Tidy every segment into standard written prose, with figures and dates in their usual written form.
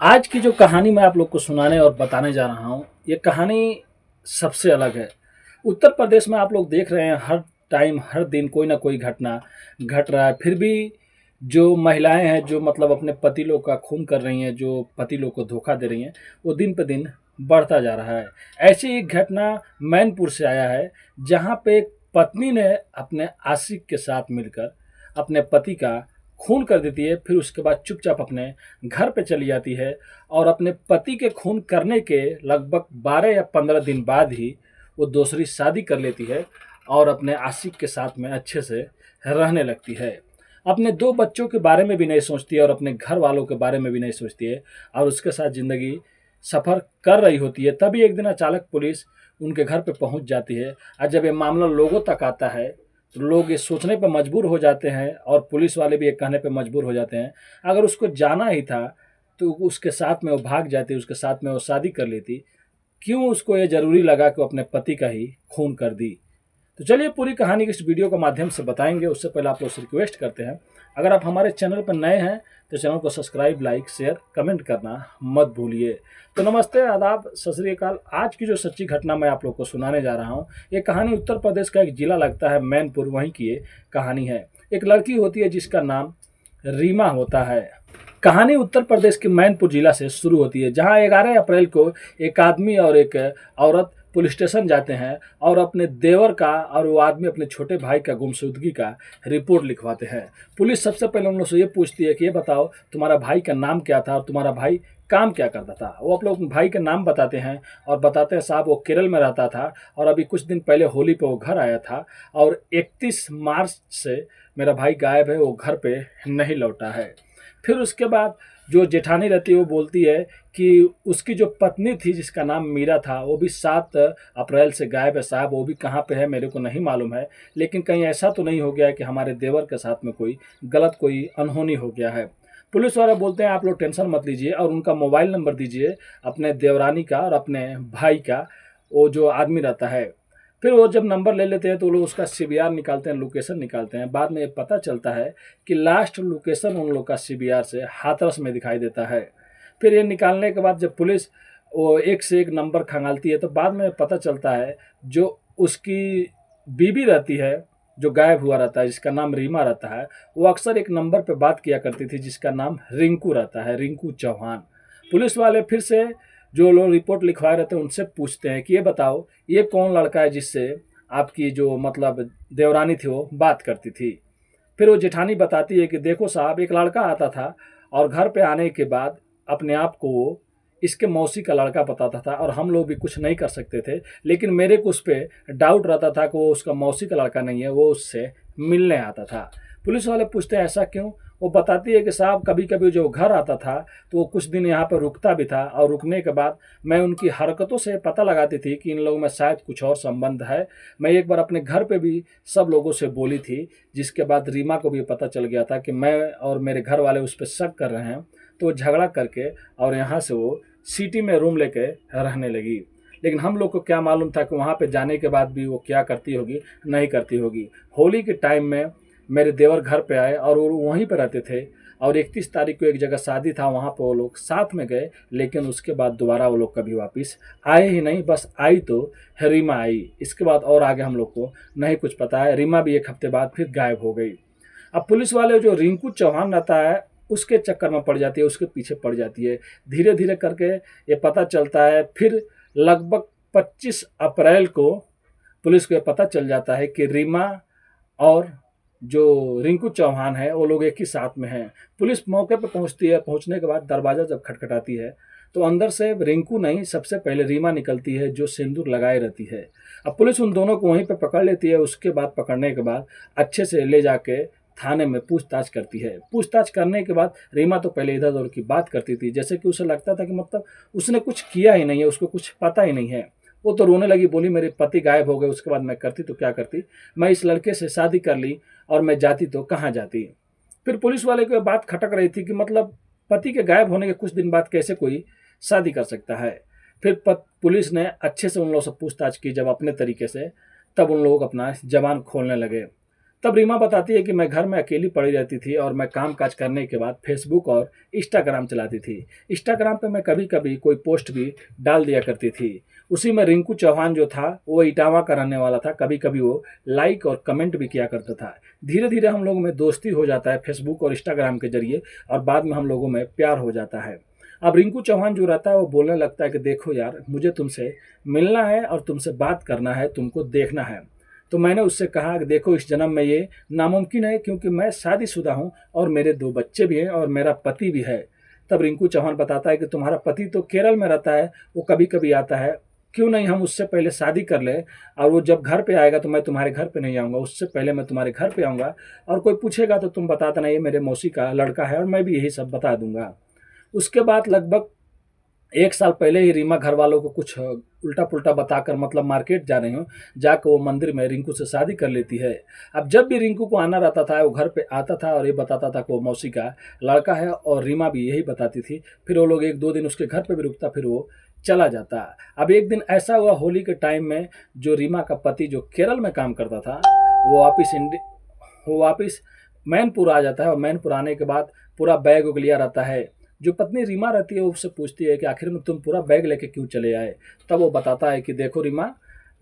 आज की जो कहानी मैं आप लोग को सुनाने और बताने जा रहा हूँ, ये कहानी सबसे अलग है। उत्तर प्रदेश में आप लोग देख रहे हैं हर टाइम, हर दिन कोई ना कोई घटना घट रहा है। फिर भी जो महिलाएं हैं, जो मतलब अपने पति लोग का खून कर रही हैं, जो पति लोग को धोखा दे रही हैं, वो दिन पे दिन बढ़ता जा रहा है। ऐसी एक घटना मैनपुर से आया है, जहाँ पे एक पत्नी ने अपने आशिक के साथ मिलकर अपने पति का खून कर देती है। फिर उसके बाद चुपचाप अपने घर पे चली जाती है और अपने पति के खून करने के लगभग 12 या 15 दिन बाद ही वो दूसरी शादी कर लेती है और अपने आशिक के साथ में अच्छे से रहने लगती है। अपने 2 बच्चों के बारे में भी नहीं सोचती है और अपने घर वालों के बारे में भी नहीं सोचती है और उसके साथ ज़िंदगी सफ़र कर रही होती है। तभी एक दिन अचानक पुलिस उनके घर पे पहुंच जाती है और जब ये मामला लोगों तक आता है तो लोग ये सोचने पर मजबूर हो जाते हैं और पुलिस वाले भी ये कहने पे मजबूर हो जाते हैं, अगर उसको जाना ही था तो उसके साथ में वो भाग जाती, उसके साथ में वो शादी कर लेती। क्यों उसको ये ज़रूरी लगा कि वो अपने पति का ही खून कर दी? तो चलिए पूरी कहानी इस वीडियो के माध्यम से बताएंगे। उससे पहले आप लोग से रिक्वेस्ट करते हैं, अगर आप हमारे चैनल पर नए हैं तो चैनल को सब्सक्राइब, लाइक, शेयर, कमेंट करना मत भूलिए। तो नमस्ते, आदाब, सत श्री अकाल। आज की जो सच्ची घटना मैं आप लोग को सुनाने जा रहा हूँ, ये कहानी उत्तर प्रदेश का एक जिला लगता है मैनपुर, वहीं की ये कहानी है। एक लड़की होती है जिसका नाम रीमा होता है। कहानी उत्तर प्रदेश के मैनपुर जिला से शुरू होती है, जहां 11 अप्रैल को एक आदमी और एक औरत पुलिस स्टेशन जाते हैं और अपने देवर का और वो आदमी अपने छोटे भाई का गुमशुदगी का रिपोर्ट लिखवाते हैं। पुलिस सबसे पहले उन लोग से ये पूछती है कि ये बताओ तुम्हारा भाई का नाम क्या था और तुम्हारा भाई काम क्या करता था। वो आप लोग भाई का नाम बताते हैं और बताते हैं साहब वो केरल में रहता था और अभी कुछ दिन पहले होली पे वो घर आया था और 31 मार्च से मेरा भाई गायब है, वो घर पे नहीं लौटा है। फिर उसके बाद जो जेठानी रहती है वो बोलती है कि उसकी जो पत्नी थी जिसका नाम मीरा था, वो भी 7 अप्रैल से गायब है साहब, वो भी कहाँ पे है मेरे को नहीं मालूम है, लेकिन कहीं ऐसा तो नहीं हो गया है कि हमारे देवर के साथ में कोई गलत कोई अनहोनी हो गया है। पुलिस वाले बोलते हैं आप लोग टेंशन मत लीजिए और उनका मोबाइल नंबर दीजिए अपने देवरानी का और अपने भाई का, वो जो आदमी रहता है। फिर वो जब नंबर ले लेते हैं तो वो लोग उसका सीबीआर निकालते हैं, लोकेशन निकालते हैं। बाद में ये पता चलता है कि लास्ट लोकेशन उन लोग का सीबीआर से हाथरस में दिखाई देता है। फिर ये निकालने के बाद जब पुलिस वो एक से एक नंबर खंगालती है तो बाद में पता चलता है जो उसकी बीवी रहती है, जो गायब हुआ रहता है, जिसका नाम रीमा रहता है, वो अक्सर एक नंबर पे बात किया करती थी जिसका नाम रिंकू रहता है, रिंकू चौहान। पुलिस वाले फिर से जो लोग रिपोर्ट लिखवाए रहते हैं उनसे पूछते हैं कि ये बताओ ये कौन लड़का है जिससे आपकी जो मतलब देवरानी थी वो बात करती थी। फिर वो जेठानी बताती है कि देखो साहब, एक लड़का आता था और घर पे आने के बाद अपने आप को वो इसके मौसी का लड़का बताता था और हम लोग भी कुछ नहीं कर सकते थे, लेकिन मेरे को उस पर डाउट रहता था कि वो उसका मौसी का लड़का नहीं है, वो उससे मिलने आता था। पुलिस वाले पूछते हैं ऐसा क्यों? वो बताती है कि साहब कभी कभी जो घर आता था तो वो कुछ दिन यहाँ पर रुकता भी था और रुकने के बाद मैं उनकी हरकतों से पता लगाती थी कि इन लोगों में शायद कुछ और संबंध है। मैं एक बार अपने घर पे भी सब लोगों से बोली थी, जिसके बाद रीमा को भी पता चल गया था कि मैं और मेरे घर वाले उस पर शक कर रहे हैं। तो वो झगड़ा करके और यहाँ से वो सिटी में रूम लेके रहने लगी। लेकिन हम लोग को क्या मालूम था कि वहाँ पे जाने के बाद भी वो क्या करती होगी, नहीं करती होगी। होली के टाइम में मेरे देवर घर पे आए और वो वहीं पे रहते थे और 31 तारीख को एक जगह शादी था, वहाँ पे वो लोग साथ में गए, लेकिन उसके बाद दोबारा वो लोग कभी वापस आए ही नहीं। बस आई तो रीमा आई, इसके बाद और आगे हम लोग को नहीं कुछ पता है। रीमा भी एक हफ्ते बाद फिर गायब हो गई। अब पुलिस वाले जो रिंकू चौहान रहता है उसके चक्कर में पड़ जाती है, उसके पीछे पड़ जाती है। धीरे धीरे करके ये पता चलता है। फिर लगभग 25 अप्रैल को पुलिस को ये पता चल जाता है कि रीमा और जो रिंकू चौहान है वो लोग एक ही साथ में हैं। पुलिस मौके पर पहुंचती है। पहुंचने के बाद दरवाज़ा जब खटखटाती है तो अंदर से रिंकू नहीं, सबसे पहले रीमा निकलती है जो सिंदूर लगाए रहती है। अब पुलिस उन दोनों को वहीं पर पकड़ लेती है। उसके बाद पकड़ने के बाद अच्छे से ले जाके थाने में पूछताछ करती है। पूछताछ करने के बाद रीमा तो पहले इधर उधर की बात करती थी, जैसे कि उसे लगता था कि मतलब उसने कुछ किया ही नहीं है, उसको कुछ पता ही नहीं है। वो तो रोने लगी, बोली मेरे पति गायब हो गए, उसके बाद मैं करती तो क्या करती, मैं इस लड़के से शादी कर ली और मैं जाती तो कहाँ जाती। फिर पुलिस वाले को बात खटक रही थी कि मतलब पति के गायब होने के कुछ दिन बाद कैसे कोई शादी कर सकता है। फिर पुलिस ने अच्छे से उन लोगों से पूछताछ की जब अपने तरीके से, तब उन लोग अपना जबान खोलने लगे। तब रीमा बताती है कि मैं घर में अकेली पड़ी रहती थी और मैं काम काज करने के बाद फेसबुक और इंस्टाग्राम चलाती थी। इंस्टाग्राम पे मैं कभी कभी कोई पोस्ट भी डाल दिया करती थी। उसी में रिंकू चौहान जो था वो इटावा का रहने वाला था, कभी कभी वो लाइक और कमेंट भी किया करता था। धीरे धीरे हम लोगों में दोस्ती हो जाता है फेसबुक और इंस्टाग्राम के जरिए, और बाद में हम लोगों में प्यार हो जाता है। अब रिंकू चौहान जो रहता है वो बोलने लगता है कि देखो यार, मुझे तुमसे मिलना है और तुमसे बात करना है, तुमको देखना है। तो मैंने उससे कहा कि देखो, इस जन्म में ये नामुमकिन है, क्योंकि मैं शादीशुदा हूँ और मेरे 2 बच्चे भी हैं और मेरा पति भी है। तब रिंकू चौहान बताता है कि तुम्हारा पति तो केरल में रहता है, वो कभी कभी आता है, क्यों नहीं हम उससे पहले शादी कर लें, और वो जब घर पे आएगा तो मैं तुम्हारे घर पे नहीं आऊँगा, उससे पहले मैं तुम्हारे घर पे आऊँगा, और कोई पूछेगा तो तुम बता देना ये मेरे मौसी का लड़का है, और मैं भी यही सब बता दूंगा। उसके बाद लगभग 1 साल पहले ही रीमा घर वालों को कुछ उल्टा पुल्टा बताकर, मतलब मार्केट जा रही हूँ, जाकर वो मंदिर में रिंकू से शादी कर लेती है। अब जब भी रिंकू को आना रहता था वो घर पे आता था और ये बताता था कि वो मौसी का लड़का है, और रीमा भी यही बताती थी। फिर वो लोग 1-2 दिन उसके घर पे भी रुकता, फिर वो चला जाता। अब एक दिन ऐसा हुआ होली के टाइम में, जो रीमा का पति जो केरल में काम करता था वो वापिस मैनपुर आ जाता है, और मैनपुर आने के बाद पूरा बैग उग लिया रहता है। जो पत्नी रीमा रहती है वो उससे पूछती है कि आखिर में तुम पूरा बैग लेके क्यों चले आए। तब वो बताता है कि देखो रीमा,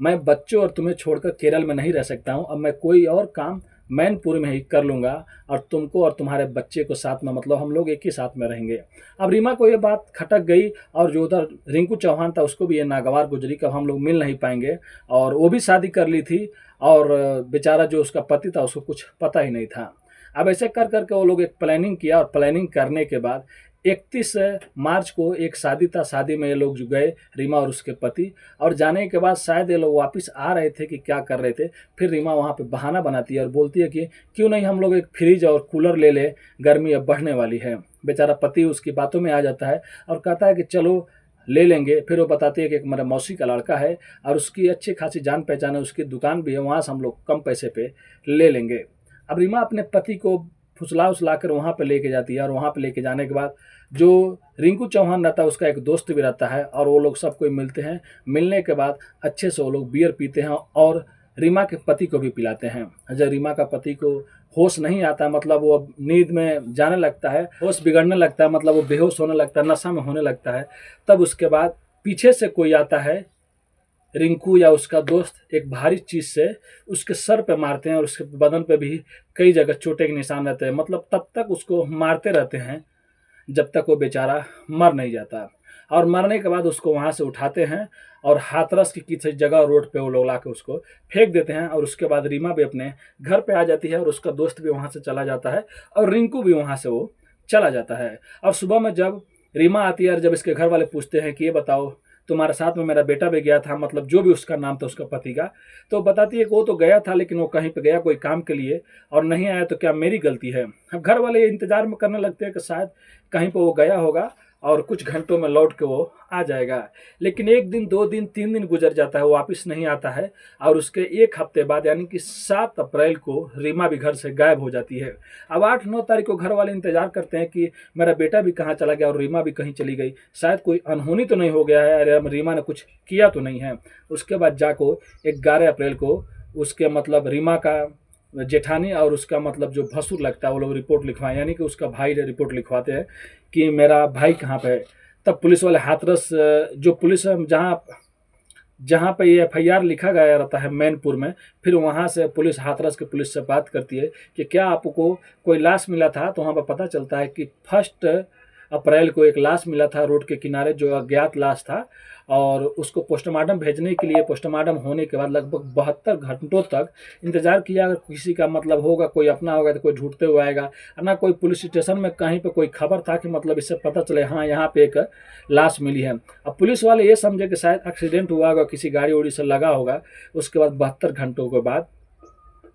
मैं बच्चों और तुम्हें छोड़कर केरल में नहीं रह सकता हूँ, अब मैं कोई और काम मैनपुर में ही कर लूँगा, और तुमको और तुम्हारे बच्चे को साथ में, मतलब हम लोग एक ही साथ में रहेंगे। अब रीमा को ये बात खटक गई, और जो उधर रिंकू चौहान था उसको भी ये नागवार गुजरी कि अब हम लोग मिल नहीं पाएंगे, और वो भी शादी कर ली थी, और बेचारा जो उसका पति था उसको कुछ पता ही नहीं था। अब ऐसे कर करके वो लोग एक प्लानिंग किया, और प्लानिंग करने के बाद 31 मार्च को एक शादी था, शादी में ये लोग जो गए, रीमा और उसके पति, और जाने के बाद शायद ये लोग वापस आ रहे थे कि क्या कर रहे थे। फिर रीमा वहाँ पे बहाना बनाती है और बोलती है कि क्यों नहीं हम लोग एक फ्रिज और कूलर ले ले, गर्मी अब बढ़ने वाली है। बेचारा पति उसकी बातों में आ जाता है और कहता है कि चलो ले लेंगे। फिर वो बताती है कि एक मेरा मौसी का लड़का है और उसकी अच्छी खासी जान पहचान है, उसकी दुकान भी है, वहाँ से हम लोग कम पैसे पे ले लेंगे। अब रीमा अपने पति को फुसला उसला कर वहाँ पे लेके जाती है, और वहाँ पे लेके जाने के बाद जो रिंकू चौहान रहता है उसका एक दोस्त भी रहता है, और वो लोग सब कोई मिलते हैं। मिलने के बाद अच्छे से वो लोग बियर पीते हैं और रीमा के पति को भी पिलाते हैं। जब रीमा का पति को होश नहीं आता, मतलब वो अब नींद में जाने लगता है, होश बिगड़ने लगता है, मतलब वो बेहोश होने लगता है, नशा में होने लगता है, तब उसके बाद पीछे से कोई आता है, रिंकू या उसका दोस्त एक भारी चीज से उसके सर पे मारते हैं, और उसके बदन पे भी कई जगह चोटें के निशान रहते हैं। मतलब तब तक उसको मारते रहते हैं जब तक वो बेचारा मर नहीं जाता, और मरने के बाद उसको वहां से उठाते हैं और हाथरस की किसी जगह रोड पे वो लोग ला के उसको फेंक देते हैं। और उसके बाद रीमा भी अपने घर पे आ जाती है, और उसका दोस्त भी वहां से चला जाता है, और रिंकू भी वहां से वो चला जाता है। और सुबह में जब रीमा आती है और जब इसके घर वाले पूछते हैं कि ये बताओ, तुम्हारे साथ में मेरा बेटा भी गया था, मतलब जो भी उसका नाम था उसका पति का, तो बताती है कि वो तो गया था, लेकिन वो कहीं पे गया कोई काम के लिए और नहीं आया, तो क्या मेरी गलती है। अब घर वाले इंतजार में करने लगते हैं कि शायद कहीं पे वो गया होगा और कुछ घंटों में लौट के वो आ जाएगा। लेकिन 1 दिन 2 दिन 3 दिन गुजर जाता है, वो वापस नहीं आता है, और उसके 1 हफ्ते बाद यानी कि 7 अप्रैल को रीमा भी घर से गायब हो जाती है। अब 8-9 तारीख को घर वाले इंतजार करते हैं कि मेरा बेटा भी कहाँ चला गया और रीमा भी कहीं चली गई, शायद कोई अनहोनी तो नहीं हो गया है, अरे रीमा ने कुछ किया तो नहीं है। उसके बाद जाको 11 अप्रैल को उसके मतलब रीमा का जेठानी और उसका मतलब जो भसुर लगता है वो लोग रिपोर्ट लिखवाएं, यानी कि उसका भाई रिपोर्ट लिखवाते हैं कि मेरा भाई कहाँ पे है। तब पुलिस वाले हाथरस, जो पुलिस जहाँ जहाँ पे ये FIR लिखा गया रहता है मैनपुर में, फिर वहाँ से पुलिस हाथरस के पुलिस से बात करती है कि क्या आपको कोई लाश मिला था। तो वहाँ पर पता चलता है कि 1 अप्रैल को एक लाश मिला था रोड के किनारे, जो अज्ञात लाश था, और उसको पोस्टमार्टम भेजने के लिए पोस्टमार्टम होने के बाद लगभग 72 घंटों तक इंतजार किया। अगर किसी का मतलब होगा, कोई अपना होगा तो कोई ढूंढते हुए आएगा, ना कोई पुलिस स्टेशन में कहीं पे कोई खबर था कि मतलब इससे पता चले हाँ यहाँ पे एक लाश मिली है। अब पुलिस वाले ये समझे कि शायद एक्सीडेंट हुआ होगा, किसी गाड़ी उड़ी से लगा होगा। उसके बाद 72 घंटों के बाद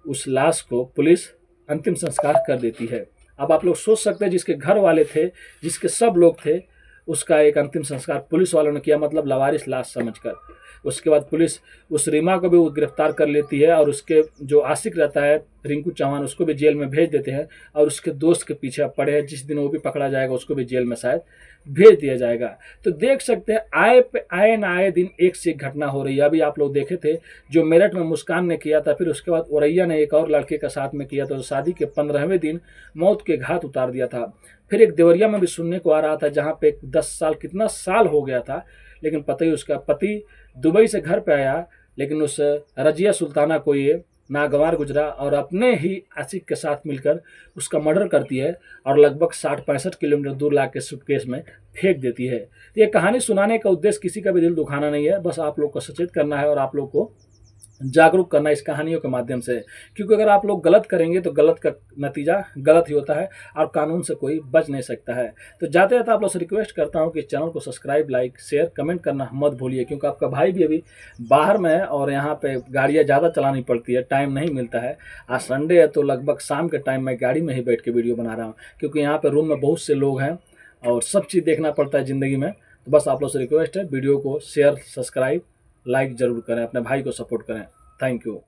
उस लाश को पुलिस अंतिम संस्कार कर देती है। अब आप लोग सोच सकते हैं जिसके घर वाले थे, जिसके सब लोग थे, उसका एक अंतिम संस्कार पुलिस वालों ने किया, मतलब लावारिस लाश समझकर। उसके बाद पुलिस उस रीमा को भी वो गिरफ्तार कर लेती है और उसके जो आशिक रहता है रिंकू चौहान, उसको भी जेल में भेज देते हैं और उसके दोस्त के पीछे अब पड़े हैं, जिस दिन वो भी पकड़ा जाएगा उसको भी जेल में शायद भेज दिया जाएगा। तो देख सकते हैं आए न आए दिन एक से एक घटना हो रही है। अभी आप लोग देखे थे जो मेरठ में मुस्कान ने किया था, फिर उसके बाद औरैया ने एक और लड़के का साथ में किया था, तो शादी के 15वें दिन मौत के घाट उतार दिया था। फिर एक देवरिया में भी सुनने को आ रहा था, जहाँ पे 10 साल कितना साल हो गया था, लेकिन पता ही उसका पति दुबई से घर पे आया, लेकिन उस रजिया सुल्ताना को ये नागवार गुजरा और अपने ही आशिक के साथ मिलकर उसका मर्डर करती है और लगभग 60-65 किलोमीटर दूर ला के सूटकेस में फेंक देती है। तो ये कहानी सुनाने का उद्देश्य किसी का भी दिल दुखाना नहीं है, बस आप लोग को सचेत करना है और आप लोग को जागरूक करना इस कहानियों के माध्यम से, क्योंकि अगर आप लोग गलत करेंगे तो गलत का नतीजा गलत ही होता है और कानून से कोई बच नहीं सकता है। तो जाते जाते आप लोग से रिक्वेस्ट करता हूं कि चैनल को सब्सक्राइब, लाइक, शेयर, कमेंट करना मत भूलिए, क्योंकि आपका भाई भी अभी बाहर में है और यहाँ पे गाड़ियाँ ज़्यादा चलानी पड़ती है, टाइम नहीं मिलता है। आज संडे है तो लगभग शाम के टाइम में गाड़ी में ही बैठ के वीडियो बना रहा हूँ, क्योंकि यहाँ पर रूम में बहुत से लोग हैं और सब चीज़ देखना पड़ता है ज़िंदगी में। तो बस आप लोग से रिक्वेस्ट है, वीडियो को शेयर, सब्सक्राइब, लाइक ज़रूर करें, अपने भाई को सपोर्ट करें। Thank you.